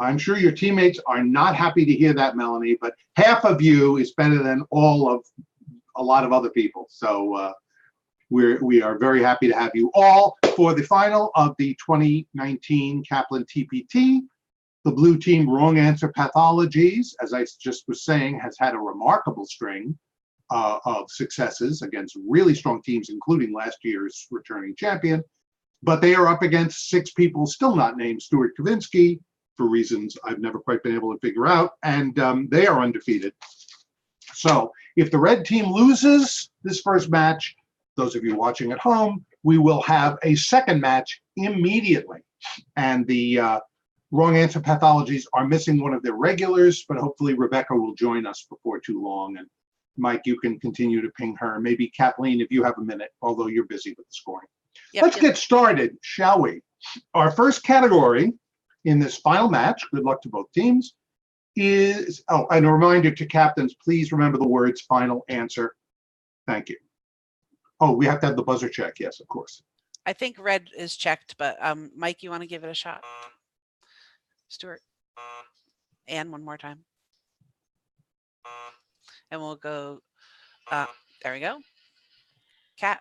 I'm sure your teammates are not happy to hear that, Melanie, but half of you is better than all of a lot of other people. So we are very happy to have you all for the final of the 2019 Kaplan TPT. The blue team, Wrong Answer Pathologies, as I just was saying, has had a remarkable string of successes against really strong teams, including last year's returning champion. But they are up against 6 people still not named Stuart Kovinsky, for reasons I've never quite been able to figure out, and they are undefeated. So if the red team loses this first match, those of you watching at home, we will have a second match immediately. And the Wrong Answer Pathologies are missing one of their regulars, but hopefully Rebecca will join us before too long. And Mike, you can continue to ping her. Maybe Kathleen, if you have a minute, although you're busy with the scoring. Let's get started, shall we? Our first category in this final match, good luck to both teams, is, oh, and a reminder to captains, please remember the words final answer. Thank you. Oh, we have to have the buzzer check. Yes, of course. I think red is checked, but Mike, you want to give it a shot? Stuart. And one more time. And we'll go, there we go. Kat,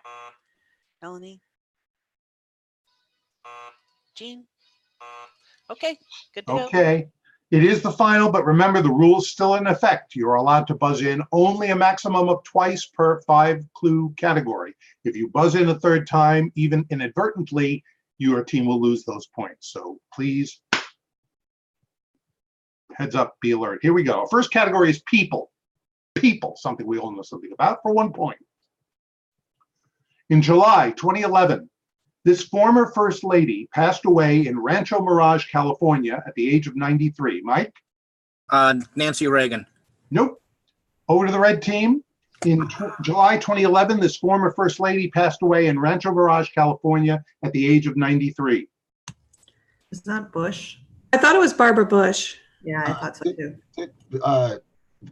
Melanie, Jean. Okay, good to go. Okay, it is the final, but remember the rule's still in effect. You're allowed to buzz in only a maximum of twice per 5-clue category. If you buzz in a third time, even inadvertently, your team will lose those points. So please, heads up, be alert. Here we go. Our first category is people. People, something we all know something about, for 1 point. In July 2011, this former First Lady passed away in Rancho Mirage, California at the age of 93. Mike? Nancy Reagan. Nope. Over to the red team. In July 2011, this former First Lady passed away in Rancho Mirage, California at the age of 93. It's not Bush. I thought it was Barbara Bush. Yeah, I thought so too.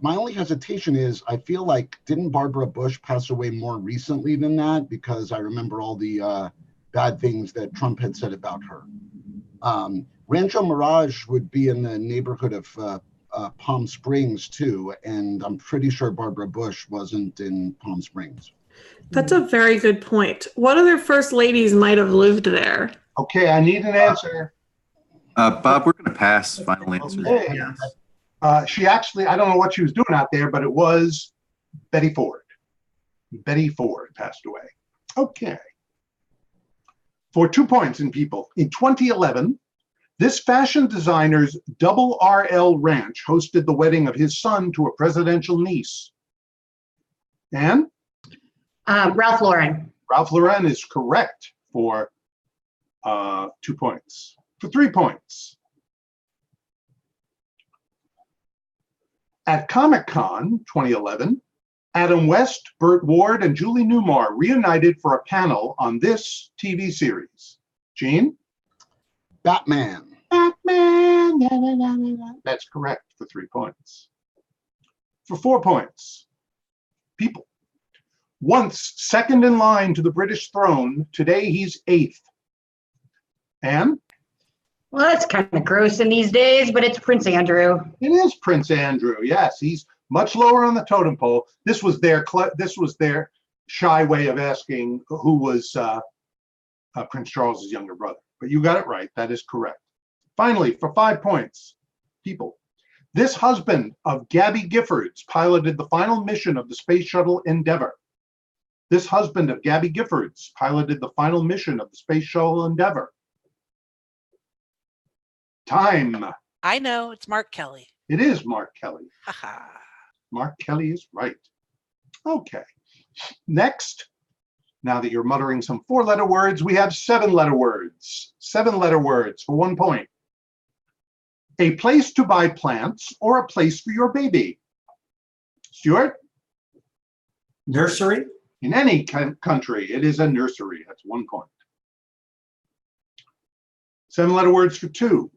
My only hesitation is I feel like, didn't Barbara Bush pass away more recently than that? Because I remember all the bad things that Trump had said about her. Rancho Mirage would be in the neighborhood of Palm Springs too, and I'm pretty sure Barbara Bush wasn't in Palm Springs. That's a very good point. What other first ladies might have lived there? Okay, I need an answer. Bob, we're going to pass final answer. Okay. She actually, I don't know what she was doing out there, but it was Betty Ford. Betty Ford passed away. Okay. For 2 points in people, in 2011, this fashion designer's Double RL Ranch hosted the wedding of his son to a presidential niece. Anne? Ralph Lauren. Ralph Lauren is correct for 2 points. For 3 points. At Comic-Con 2011, Adam West, Burt Ward, and Julie Newmar reunited for a panel on this TV series. Gene? Batman. Batman. Da, da, da, da, da. That's correct for 3 points. For 4 points. People. Once second in line to the British throne, today he's 8th. Anne? Well, that's kind of gross in these days, but it's Prince Andrew. It is Prince Andrew. Yes, he's much lower on the totem pole. This was their shy way of asking who was Prince Charles's younger brother. But you got it right. That is correct. Finally, for 5 points, people. This husband of Gabby Giffords piloted the final mission of the Space Shuttle Endeavour. This husband of Gabby Giffords piloted the final mission of the Space Shuttle Endeavour. Time. I know, it's Mark Kelly. It is Mark Kelly. Haha. Mark Kelly is right. Okay. Next, now that you're muttering some 4-letter words, we have 7-letter words. 7-letter words for 1 point. A place to buy plants or a place for your baby. Stuart? Nursery? In any country, it is a nursery. That's 1 point. 7-letter words for 2.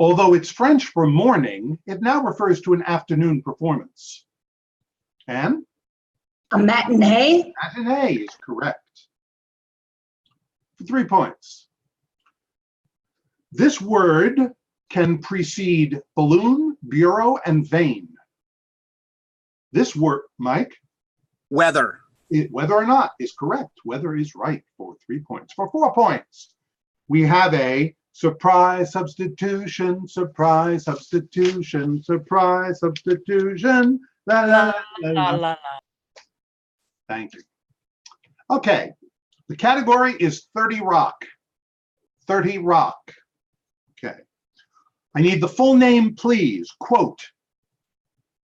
Although it's French for morning, it now refers to an afternoon performance. Anne? A matinee? Matinee is correct. For 3 points. This word can precede balloon, bureau, and vein? This word, Mike, Weather. whether or not is correct. Weather is right for 3 points. For 4 points, we have a surprise substitution, surprise substitution, surprise substitution. La, la, la, La, la. la, la. Thank you. Okay, the category is 30 Rock. 30 Rock. Okay. I need the full name, please. Quote,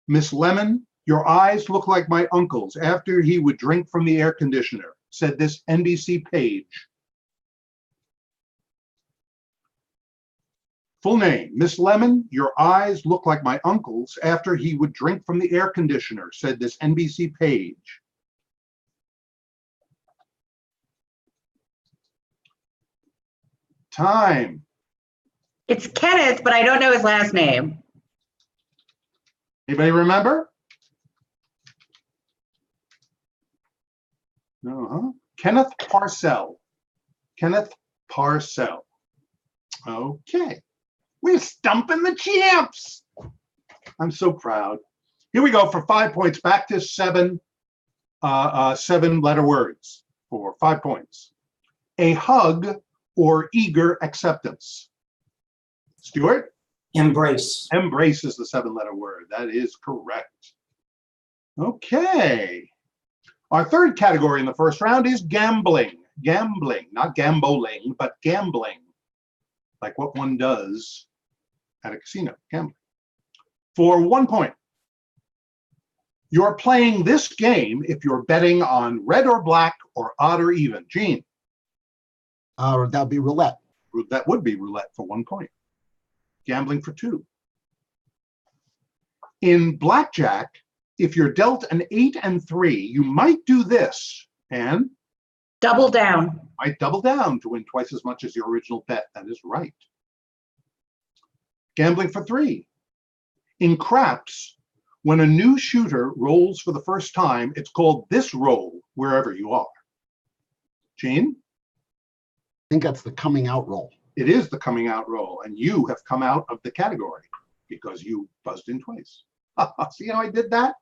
Miss Lemon, your eyes look like my uncle's after he would drink from the air conditioner, said this NBC page. Full name, Miss Lemon, your eyes look like my uncle's after he would drink from the air conditioner, said this NBC page. Time. It's Kenneth, but I don't know his last name. Anybody remember? No, huh? Kenneth Parcell. Kenneth Parcell. Okay. We're stumping the champs. I'm so proud. Here we go for 5 points. Back to 7 letter words for 5 points. A hug or eager acceptance. Stuart? Embrace. Embrace is the 7-letter word. That is correct. Okay. Our third category in the first round is gambling. Gambling, not gambling, but gambling. Like what one does at a casino, gambling. For 1 point. You're playing this game if you're betting on red or black or odd or even. Gene? That'd be roulette. That would be roulette for 1 point. Gambling for 2. In blackjack, if you're dealt an 8 and 3, you might do this and Double down. might double down to win twice as much as your original bet. That is right. Gambling for 3. In craps, when a new shooter rolls for the first time, it's called this roll wherever you are. Gene? I think that's the coming out roll. It is the coming out roll, and you have come out of the category because you buzzed in twice. See how I did that? A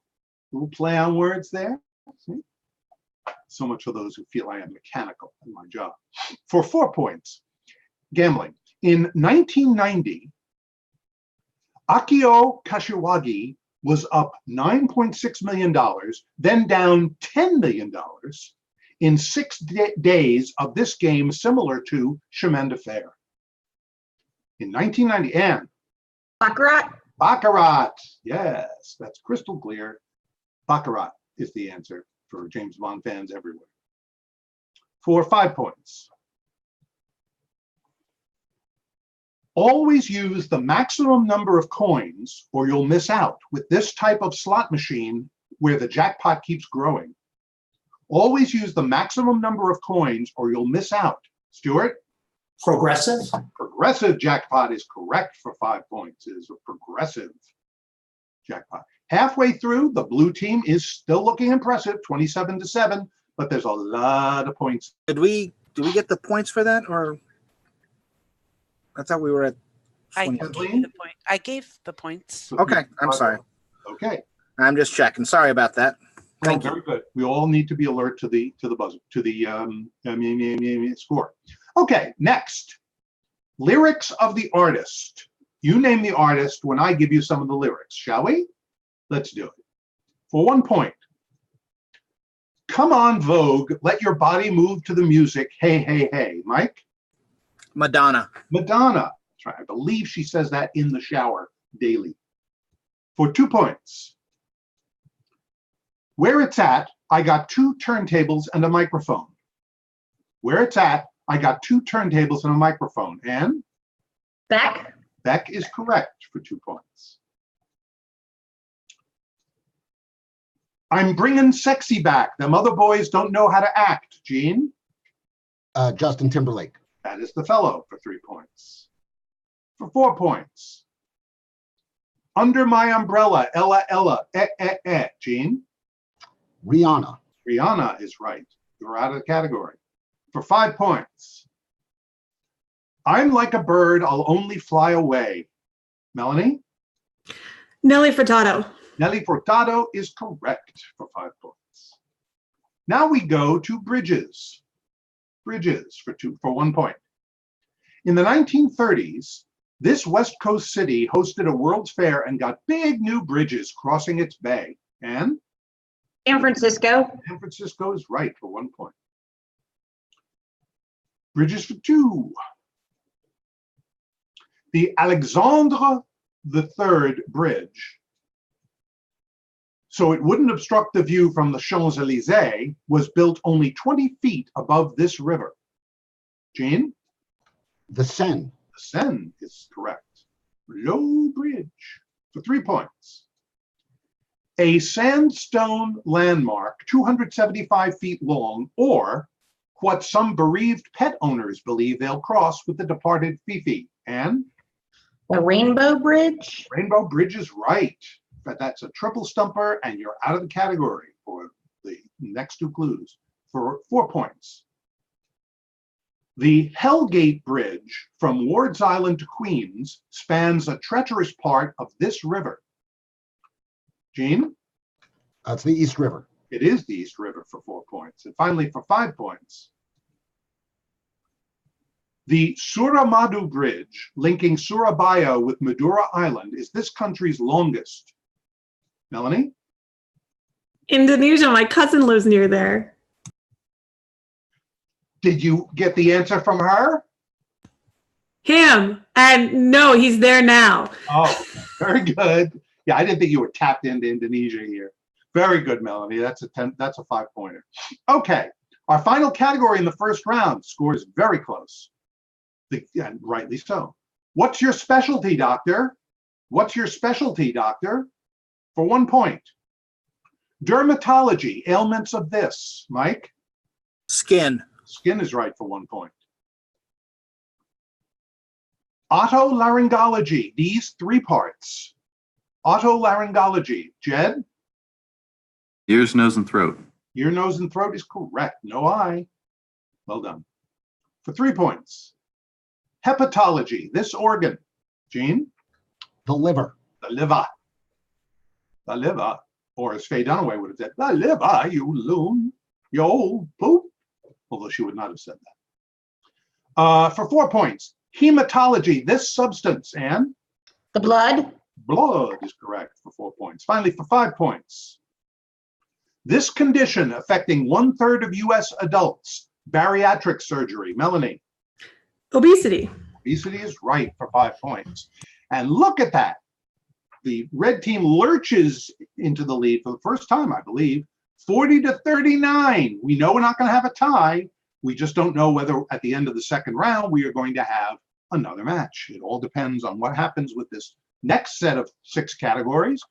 little play on words there. See? So much for those who feel I am mechanical in my job. For 4 points, gambling. In 1990, Akio Kashiwagi was up $9.6 million, then down $10 million in 6 days of this game, similar to Chemin de Fer. In 1990, and Baccarat. Baccarat. Yes, that's crystal clear. Baccarat is the answer for James Bond fans everywhere. For 5 points. Always use the maximum number of coins or you'll miss out with this type of slot machine where the jackpot keeps growing. Always use the maximum number of coins or you'll miss out. Stuart? Progressive. Progressive jackpot is correct for 5 points. It is a progressive jackpot. Halfway through, the blue team is still looking impressive, 27-7, but there's a lot of points. Did we get the points for that, or I thought we were at I 20. gave the point. I gave the points. Okay, I'm sorry. Okay. I'm just checking. Sorry about that. No, Thank you. very good. We all need to be alert to the buzzer, to the score. Okay, next. Lyrics of the artist. You name the artist when I give you some of the lyrics, shall we? Let's do it. For 1 point. Come on, Vogue, let your body move to the music. Hey, hey, hey. Mike? Madonna. Madonna. That's right. I believe she says that in the shower daily. For 2 points. Where it's at, I got 2 turntables and a microphone. Where it's at, I got 2 turntables and a microphone. And Beck. Beck is correct for 2 points. I'm bringing sexy back. Them other boys don't know how to act. Gene? Justin Timberlake. That is the fellow for 3 points. For 4 points. Under my umbrella, Ella, Ella, Gene? Rihanna. Rihanna is right. You're out of the category. For 5 points. I'm like a bird, I'll only fly away. Melanie? Nelly Furtado. Nelly Furtado is correct for 5 points. Now we go to bridges. Bridges for 1 point. In the 1930s, this West Coast city hosted a World's Fair and got big new bridges crossing its bay. And San Francisco. San Francisco is right for 1 point. Bridges for 2. The Alexandre III Bridge, so it wouldn't obstruct the view from the Champs-Élysées, was built only 20 feet above this river. Gene? The Seine. The Seine is correct. Low Bridge for 3 points. A sandstone landmark 275 feet long, or what some bereaved pet owners believe they'll cross with the departed Fifi. And The Rainbow Bridge. Rainbow Bridge is right, but that's a triple stumper and you're out of the category for the next 2 clues for 4 points. The Hellgate Bridge from Ward's Island to Queens spans a treacherous part of this river. Gene? That's the East River. It is the East River for 4 points. And finally, for 5 points, the Suramadu Bridge linking Surabaya with Madura Island is this country's longest. Melanie? Indonesia. My cousin lives near there. Did you get the answer from her? Him. And no, he's there now. Oh, very good. Yeah, I didn't think you were tapped into Indonesia here. Very good, Melanie. That's a 5-pointer. Okay, our final category in the first round. Score is very close. And rightly so. What's your specialty, doctor? What's your specialty, doctor? For 1 point. Dermatology, ailments of this. Mike? Skin. Skin is right for 1 point. Otolaryngology, these 3 parts. Otolaryngology. Jed? Ears, nose, and throat. Ear, nose, and throat is correct. No eye. Well done. For 3 points. Hepatology, this organ. Gene? The liver. The liver. The liver. Or as Faye Dunaway would have said, the liver, you loon, you old poop. Although she would not have said that. For 4 points. Hematology, this substance. And? The blood. Blood is correct for 4 points. Finally, for 5 points. This condition affecting 1/3 of US adults, bariatric surgery. Melanie? Obesity. Obesity is right for 5 points. And look at that. The red team lurches into the lead for the first time, I believe, 40-39. We know we're not going to have a tie. We just don't know whether at the end of the second round we are going to have another match. It all depends on what happens with this next set of 6 categories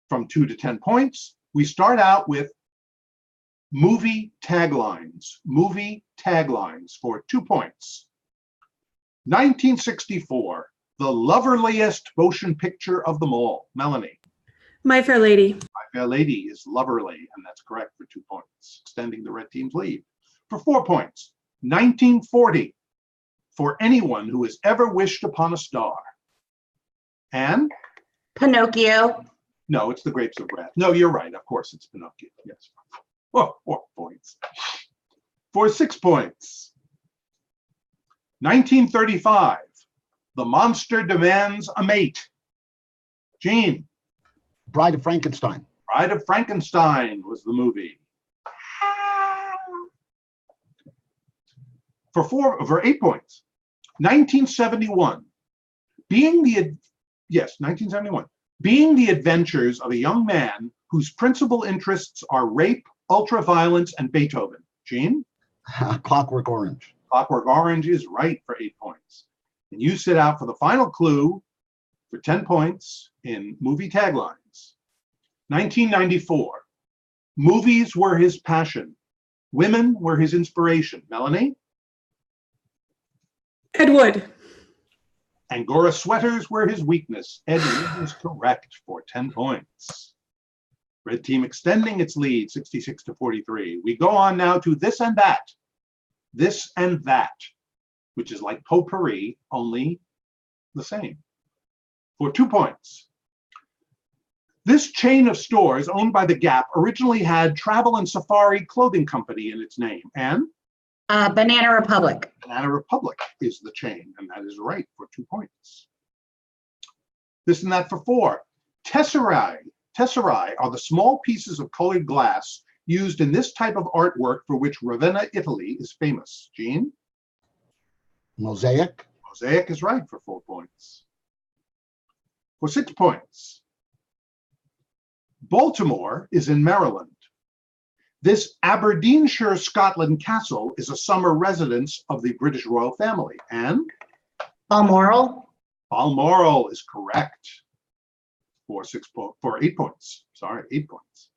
from 2 to 10 points. We start out with movie taglines. Movie taglines for 2 points. 1964, the loveliest motion picture of them all. Melanie? My Fair Lady. My Fair Lady is Loverly, and that's correct for 2 points, extending the red team's lead. For 4 points, 1940, for anyone who has ever wished upon a star. And? Pinocchio. No, it's The Grapes of Wrath. No, you're right. Of course, it's Pinocchio. Yes. Oh, 4 points. For 6 points, 1935, The Monster Demands a Mate. Gene? Bride of Frankenstein. Bride of Frankenstein was the movie. For 8 points, 1971, being the adventures of a young man whose principal interests are rape, ultraviolence, and Beethoven. Gene? Clockwork Orange. Clockwork Orange is right for 8 points. And you sit out for the final clue for 10 points in movie taglines. 1994, movies were his passion. Women were his inspiration. Melanie? Ed Wood. Angora sweaters were his weakness. Ed Wood is correct for 10 points. Red team extending its lead, 66-43. We go on now to This and That. This and That, which is like potpourri, only the same. for 2 points. This chain of stores owned by the Gap originally had Travel and Safari Clothing Company in its name. And Banana Republic. Banana Republic is the chain, and that is right for 2 points. This and that for 4. Tesserae are the small pieces of colored glass used in this type of artwork for which Ravenna, Italy is famous. Gene? Mosaic. Mosaic is right for 4 points. For 6 points. Baltimore is in Maryland. This Aberdeenshire, Scotland castle is a summer residence of the British royal family. And Balmoral. Balmoral is correct for 8 points. Sorry, 8 points.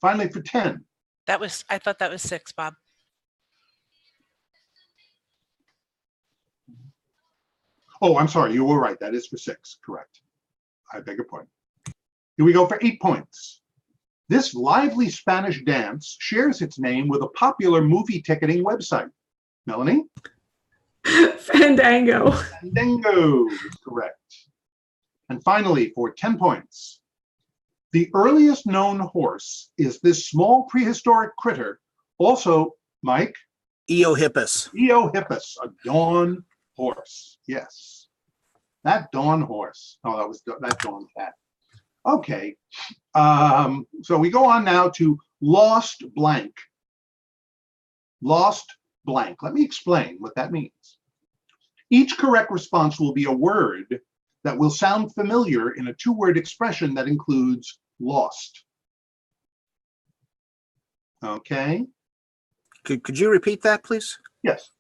Finally, for 10. I thought that was 6, Bob. Oh, I'm sorry, you were right. That is for 6, correct. I beg your pardon. Here we go for 8 points. This lively Spanish dance shares its name with a popular movie ticketing website. Melanie? Fandango. Fandango is correct. And finally, for 10 points, the earliest known horse is this small prehistoric critter, also, Mike? Eohippus. Eohippus, a dawn horse. Yes. That dawn horse. Oh, that dawn cat. Okay. So we go on now to lost blank. Lost blank. Let me explain what that means. Each correct response will be a word that will sound familiar in a 2-word expression that includes lost. Okay. Could you repeat that, please? Yes.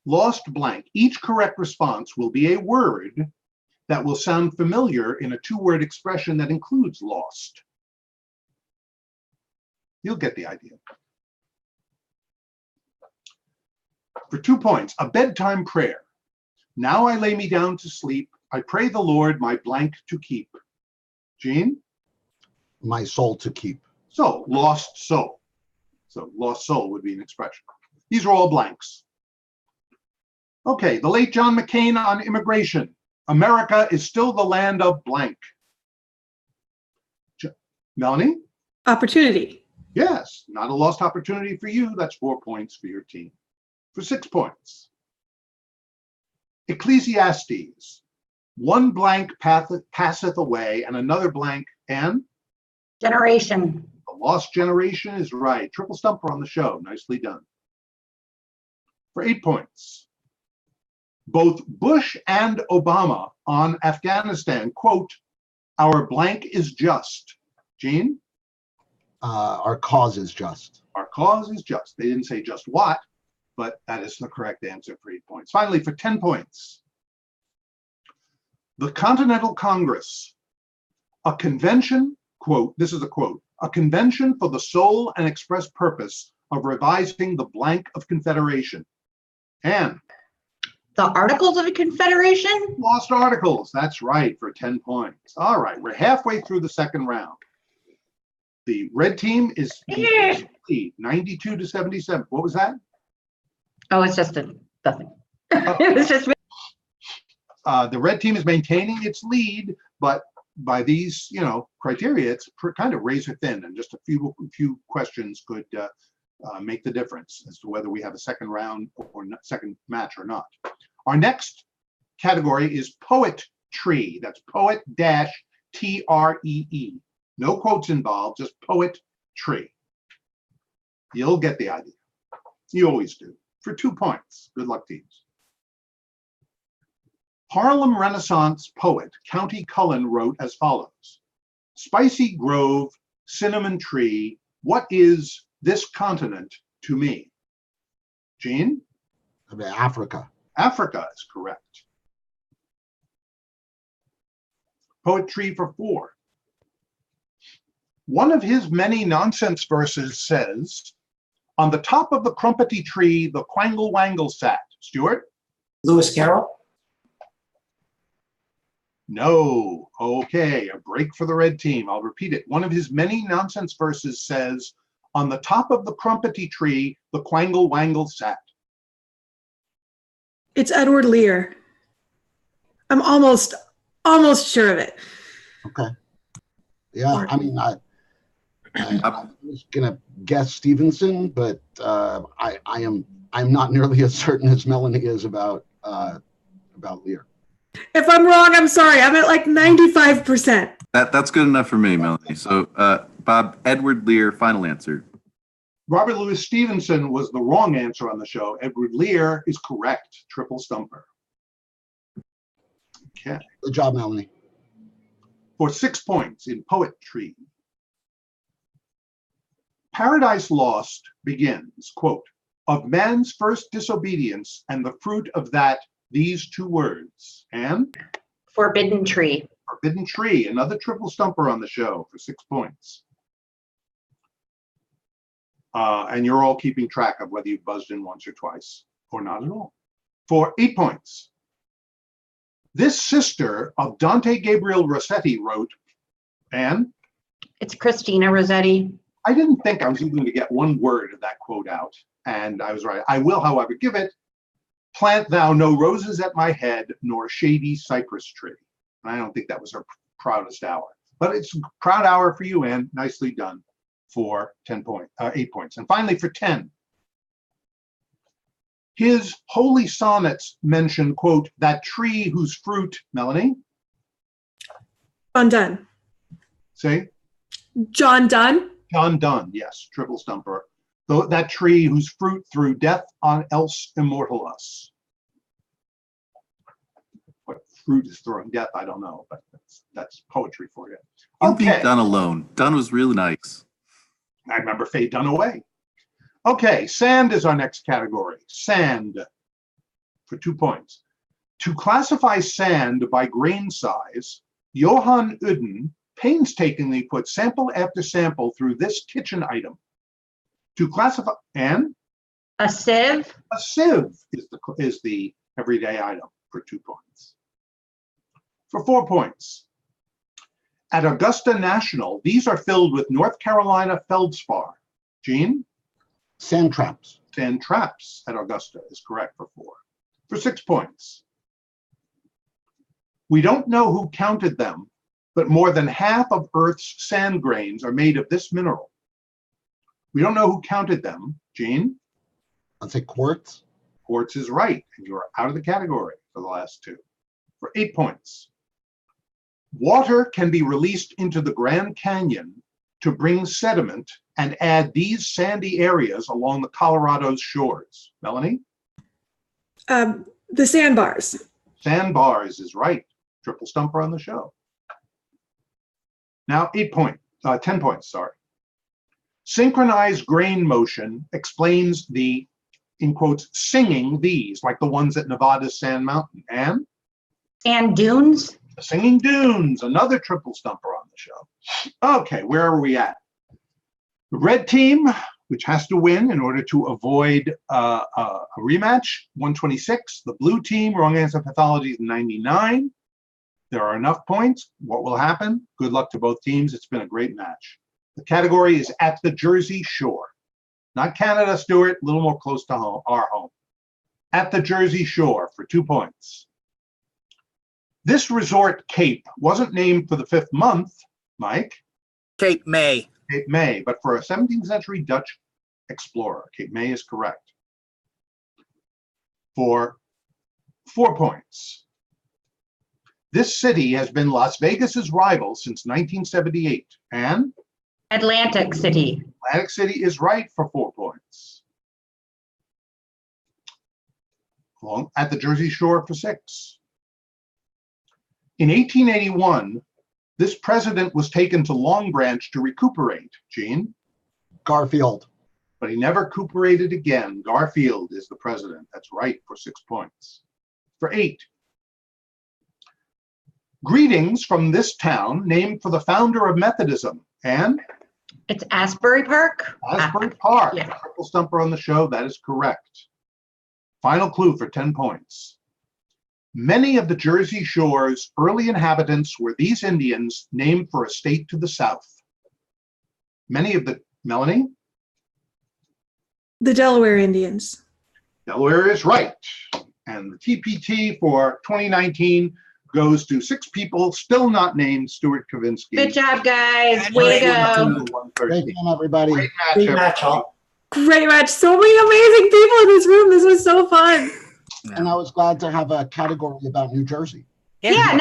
Lost blank. Each correct response will be a word that will sound familiar in a 2-word expression that includes lost. You'll get the idea. For 2 points, a bedtime prayer. Now I lay me down to sleep. I pray the Lord my blank to keep. Gene? My soul to keep. So, lost soul. So, lost soul would be an expression. These are all blanks. Okay, the late John McCain on immigration. America is still the land of blank. Melanie? Opportunity. Yes, not a lost opportunity for you. That's 4 points for your team. For 6 points. Ecclesiastes. One blank passeth away and another blank and? Generation. The lost generation is right. Triple stumper on the show. Nicely done. For 8 points. Both Bush and Obama on Afghanistan quote, our blank is just. Gene? Our cause is just. Our cause is just. They didn't say just what, but that is the correct answer for 8 points. Finally, for 10 points. The Continental Congress, a convention, quote, this is a quote, a convention for the sole and express purpose of revising the blank of Confederation. And The Articles of Confederation? lost articles. That's right, for 10 points. All right, we're halfway through the second round. The red team is lead, 92 to 77. What was that? Oh, it's just nothing. It was just The red team is maintaining its lead, but by these, criteria, it's kind of razor thin, and just a few questions could make the difference as to whether we have a second round or second match or not. Our next category is poetry. That's poet-tree. No quotes involved, just poetry. You'll get the idea. You always do. For 2 points. Good luck, teams. Harlem Renaissance poet County Cullen wrote as follows. Spicy grove, cinnamon tree, what is this continent to me? Gene? Africa. Africa is correct. Poetry for 4. One of his many nonsense verses says, on the top of the crumpety tree, the quangle wangle sat. Stuart? Lewis Carroll. No. Okay, a break for the red team. I'll repeat it. One of his many nonsense verses says, on the top of the crumpety tree, the quangle wangle sat. It's Edward Lear. I'm almost almost sure of it. Okay. Yeah, I mean, I was gonna guess Stevenson, but I'm not nearly as certain as Melanie is about Lear. If I'm wrong, I'm sorry. I'm at like 95%. That's good enough for me, Melanie. So, Bob, Edward Lear, final answer. Robert Louis Stevenson was the wrong answer on the show. Edward Lear is correct. Triple stumper. Okay. Good job, Melanie. For 6 points in poetry. Paradise Lost begins, quote, of man's first disobedience and the fruit of that, these two words. And Forbidden tree. Forbidden Tree, another triple stumper on the show for 6 points. And you're all keeping track of whether you've buzzed in once or twice or not at all. For 8 points. This sister of Dante Gabriel Rossetti wrote, and It's Christina Rossetti. I didn't think I was even going to get one word of that quote out, and I was right. I will, however, give it, plant thou no roses at my head, nor shady cypress tree. And I don't think that was her proudest hour, but it's a proud hour for you, Anne. Nicely done for 8 points. And finally, for 10, his holy sonnets mention, quote, that tree whose fruit, Melanie, John Donne. say? John Donne. John Donne, yes, triple stumper. Though that tree whose fruit through death on else immortal us. What fruit is throwing death, I don't know, but that's poetry for you. You beat Okay, Dunn alone. Dunn was really nice. I remember Faye Dunaway. Okay, sand is our next category. Sand for 2 points. To classify sand by grain size, Johann Uden painstakingly put sample after sample through this kitchen item. To classify, and A sieve. a sieve is the everyday item for 2 points. For 4 points. At Augusta National, these are filled with North Carolina feldspar. Gene? Sand traps. Sand traps at Augusta is correct for 4. For 6 points. We don't know who counted them, but more than half of Earth's sand grains are made of this mineral. We don't know who counted them. Gene? I'd say quartz. Quartz is right, and you're out of the category for the last 2. For 8 points. Water can be released into the Grand Canyon to bring sediment and add these sandy areas along the Colorado's shores. Melanie? The sandbars. Sandbars is right. Triple stumper on the show. Now 10 points, sorry. Synchronized grain motion explains the, in quotes, singing these, like the ones at Nevada's Sand Mountain. And Sand dunes. the Singing Dunes, another triple stumper on the show. Okay, where are we at? The red team, which has to win in order to avoid a rematch, 126. The blue team, wrong answer, Pathologies, 99. There are enough points. What will happen? Good luck to both teams. It's been a great match. The category is at the Jersey Shore. Not Canada, Stuart, a little more close to home, our home. At the Jersey Shore for 2 points. This resort, Cape, wasn't named for the 5th month, Mike. Cape May. Cape May, but for a 17th century Dutch explorer. Cape May is correct. For 4 points. This city has been Las Vegas's rival since 1978. And Atlantic City. Atlantic City is right for 4 points. At the Jersey Shore for 6. In 1881, this president was taken to Long Branch to recuperate. Gene? Garfield. But he never recuperated again. Garfield is the president. That's right for 6 points. For 8. Greetings from this town, named for the founder of Methodism. And It's Asbury Park. Asbury Park. yeah. Triple stumper on the show. That is correct. Final clue for 10 points. Many of the Jersey Shore's early inhabitants were these Indians named for a state to the south. Many of the, Melanie? The Delaware Indians. Delaware is right. And the TPT for 2019 goes to 6 people still not named Stuart Kovinsky. Good job, guys. Good Way to job. go. Great game, everybody. Great match, Great match, everybody. all. Great match. So many amazing people in this room. This was so fun. And I was glad to have a category about New Jersey. Yeah,